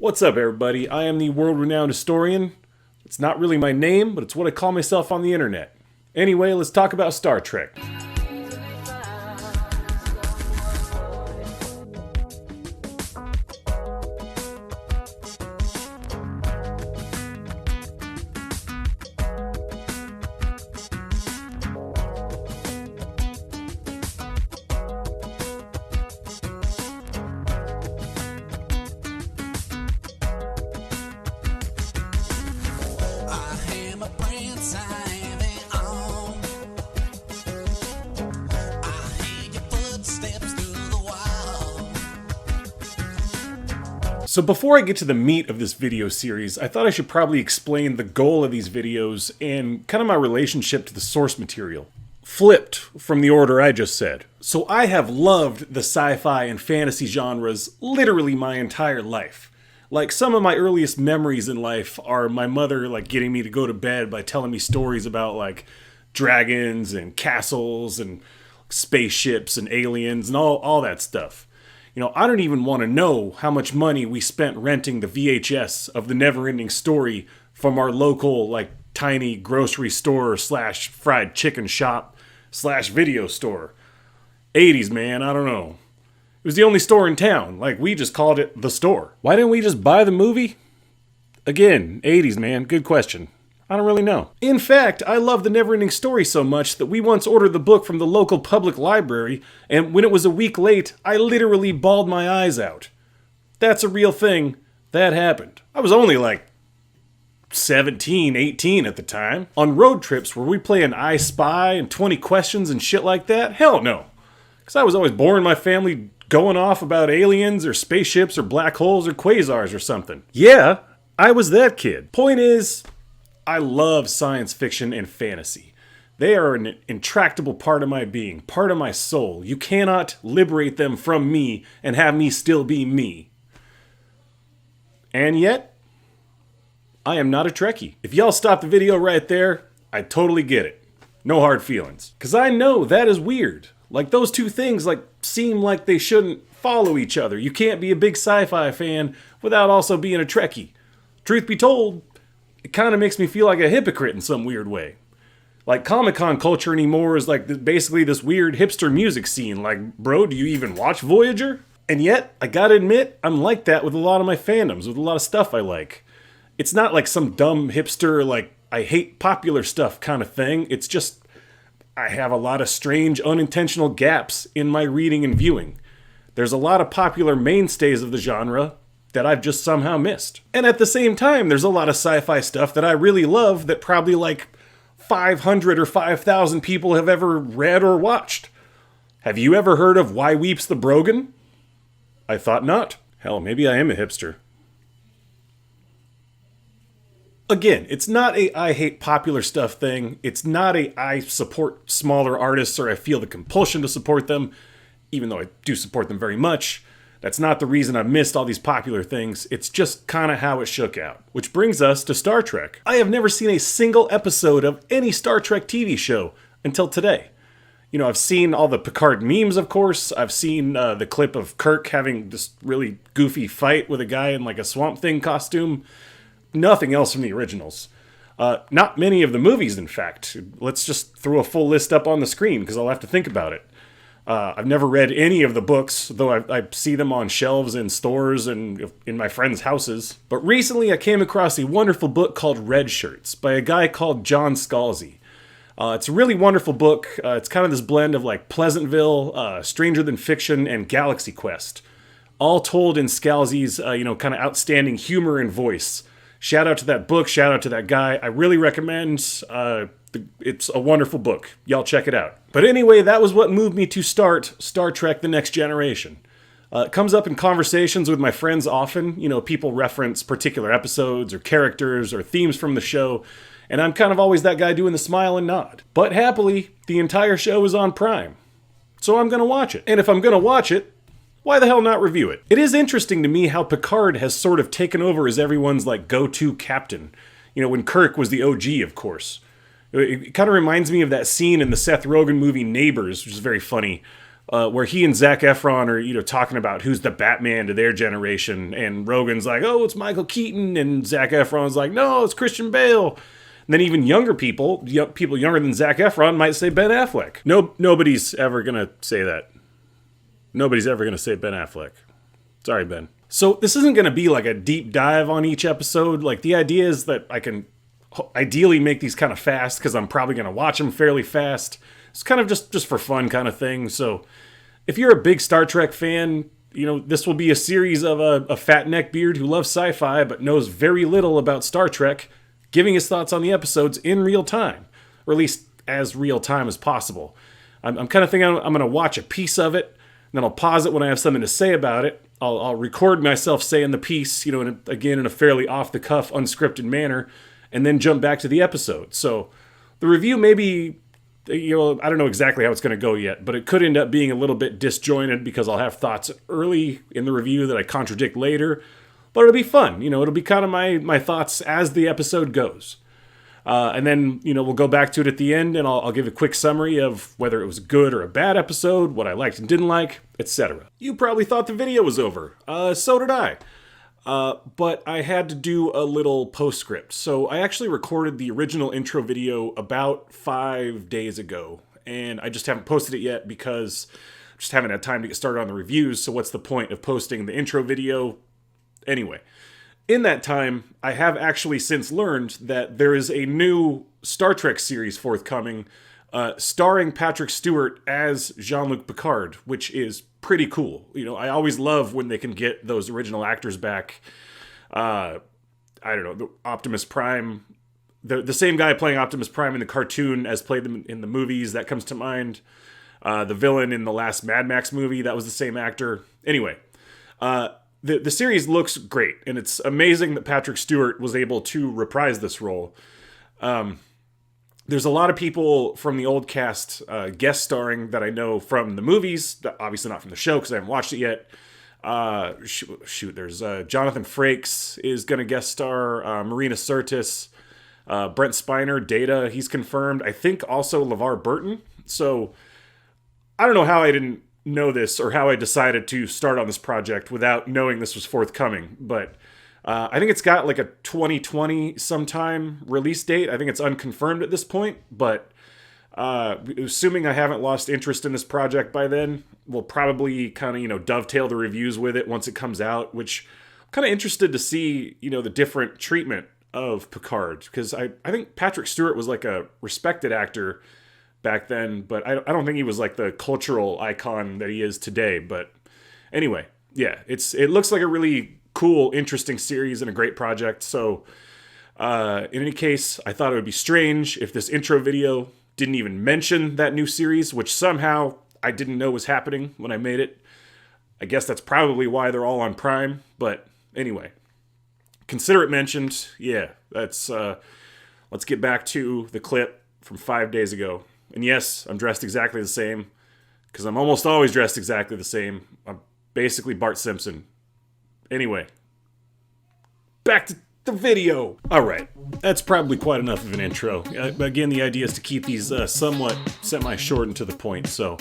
What's up, everybody? I am the world-renowned historian. It's not really my name, but it's what I call myself on the internet. Anyway, let's talk about Star Trek. So before I get to the meat of this video series, I thought I should probably explain the goal of these videos and kind of my relationship to the source material. Flipped from the order I just said. So I have loved the sci-fi and fantasy genres literally my entire life. Like, some of my earliest memories in life are my mother getting me to go to bed by telling me stories about dragons and castles and spaceships and aliens and all that stuff. You know, I don't even want to know how much money we spent renting the VHS of the Never-Ending Story from our local, tiny grocery store / fried chicken shop / video store. 80s, man, I don't know. It was the only store in town. We just called it the store. Why didn't we just buy the movie? Again, 80s, man, good question. I don't really know. In fact, I love the Never-Ending Story so much that we once ordered the book from the local public library, and when it was a week late, I literally bawled my eyes out. That's a real thing. That happened. I was only 17, 18 at the time. On road trips where we play an I Spy and 20 questions and shit like that? Hell no. Because I was always boring my family going off about aliens or spaceships or black holes or quasars or something. Yeah, I was that kid. Point is, I love science fiction and fantasy. They are an intractable part of my being, part of my soul. You cannot liberate them from me and have me still be me. And yet, I am not a Trekkie. If y'all stop the video right there, I totally get it. No hard feelings. Because I know that is weird. Those two things seem like they shouldn't follow each other. You can't be a big sci-fi fan without also being a Trekkie. Truth be told, it kind of makes me feel like a hypocrite in some weird way. Comic-Con culture anymore is basically this weird hipster music scene. Bro, do you even watch Voyager? And yet, I gotta admit, I'm like that with a lot of my fandoms, with a lot of stuff I like. It's not some dumb hipster, I hate popular stuff kind of thing. It's just, I have a lot of strange, unintentional gaps in my reading and viewing. There's a lot of popular mainstays of the genre that I've just somehow missed. And at the same time, there's a lot of sci-fi stuff that I really love that probably 500 or 5,000 people have ever read or watched. Have you ever heard of Why Weeps the Brogan? I thought not. Hell, maybe I am a hipster. Again, it's not a I hate popular stuff thing. It's not a I support smaller artists or I feel the compulsion to support them, even though I do support them very much. That's not the reason I've missed all these popular things. It's just kind of how it shook out. Which brings us to Star Trek. I have never seen a single episode of any Star Trek TV show until today. You know, I've seen all the Picard memes, of course. I've seen the clip of Kirk having this really goofy fight with a guy in a Swamp Thing costume. Nothing else from the originals. Not many of the movies, in fact. Let's just throw a full list up on the screen, because I'll have to think about it. I've never read any of the books, though I see them on shelves in stores and in my friends' houses. But recently I came across a wonderful book called Red Shirts by a guy called John Scalzi. It's a really wonderful book. It's kind of this blend of Pleasantville, Stranger Than Fiction, and Galaxy Quest. All told in Scalzi's, kind of outstanding humor and voice. Shout out to that book, shout out to that guy. I really recommend. It's a wonderful book. Y'all check it out. But anyway, that was what moved me to start Star Trek The Next Generation. It comes up in conversations with my friends often. You know, people reference particular episodes or characters or themes from the show, and I'm kind of always that guy doing the smile and nod. But happily, the entire show is on Prime. So I'm going to watch it. And if I'm going to watch it, why the hell not review it? It is interesting to me how Picard has sort of taken over as everyone's go-to captain. You know, when Kirk was the OG, of course. It kind of reminds me of that scene in the Seth Rogen movie Neighbors, which is very funny, where he and Zac Efron are, talking about who's the Batman to their generation, and Rogan's like, oh, it's Michael Keaton, and Zac Efron's like, no, it's Christian Bale. And then even younger people younger than Zac Efron might say Ben Affleck. Nobody's ever gonna say that. Nobody's ever gonna say Ben Affleck. Sorry, Ben. So this isn't gonna be like a deep dive on each episode. Like, the idea is that I can ideally make these kind of fast, because I'm probably gonna watch them fairly fast. It's kind of just for fun kind of thing. So if you're a big Star Trek fan, this will be a series of a fat neckbeard who loves sci-fi but knows very little about Star Trek, giving his thoughts on the episodes in real time, or at least as real time as possible. I'm kind of thinking I'm going to watch a piece of it, and then I'll pause it when I have something to say about it. I'll record myself saying the piece, again in a fairly off-the-cuff, unscripted manner, and then jump back to the episode. So the review may be, I don't know exactly how it's going to go yet, but it could end up being a little bit disjointed because I'll have thoughts early in the review that I contradict later. But it'll be fun. It'll be kind of my thoughts as the episode goes. And then, we'll go back to it at the end, and I'll give a quick summary of whether it was a good or a bad episode, what I liked and didn't like, etc. You probably thought the video was over. So did I. But I had to do a little postscript. So I actually recorded the original intro video about 5 days ago, and I just haven't posted it yet because I just haven't had time to get started on the reviews. So what's the point of posting the intro video? Anyway, in that time, I have actually since learned that there is a new Star Trek series forthcoming, starring Patrick Stewart as Jean-Luc Picard, which is pretty cool. I always love when they can get those original actors back. I don't know, the Optimus Prime, the same guy playing Optimus Prime in the cartoon as played them in the movies, that comes to mind. The villain in the last Mad Max movie, that was the same actor. Anyway, the series looks great, and it's amazing that Patrick Stewart was able to reprise this role. There's a lot of people from the old cast guest starring that I know from the movies, obviously not from the show because I haven't watched it yet. There's Jonathan Frakes is going to guest star, Marina Sirtis, Brent Spiner, Data, he's confirmed. I think also LeVar Burton. So I don't know how I didn't know this or how I decided to start on this project without knowing this was forthcoming, but I think it's got like a 2020 sometime release date. I think it's unconfirmed at this point, but assuming I haven't lost interest in this project by then, we'll probably kind of, dovetail the reviews with it once it comes out, which I'm kind of interested to see, the different treatment of Picard, because I think Patrick Stewart was like a respected actor back then, but I don't think he was like the cultural icon that he is today. But anyway, yeah, it looks like a really cool, interesting series and a great project. So in any case, I thought it would be strange if this intro video didn't even mention that new series, which somehow I didn't know was happening when I made it. I guess that's probably why they're all on Prime. But anyway, consider it mentioned. Yeah, let's get back to the clip from 5 days ago. And yes, I'm dressed exactly the same, because I'm almost always dressed exactly the same. I'm basically Bart Simpson. Anyway, back to the video. All right, that's probably quite enough of an intro. Again, the idea is to keep these somewhat semi-short and to the point. So,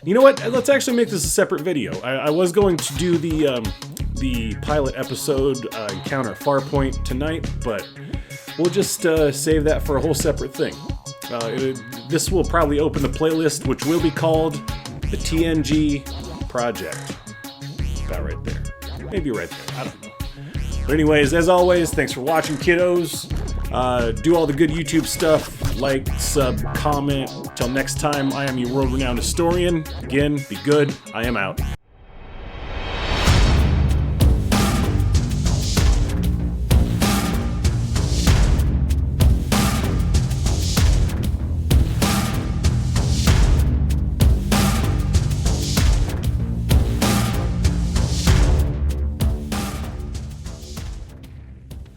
you know what? Let's actually make this a separate video. I was going to do the pilot episode Encounter at Farpoint tonight, but we'll just save that for a whole separate thing. This will probably open the playlist, which will be called the TNG Project. About right there. Maybe right there. I don't know. But anyways, as always, thanks for watching, kiddos. Do all the good YouTube stuff. Like, sub, comment. Till next time, I am your world-renowned historian. Again, be good. I am out.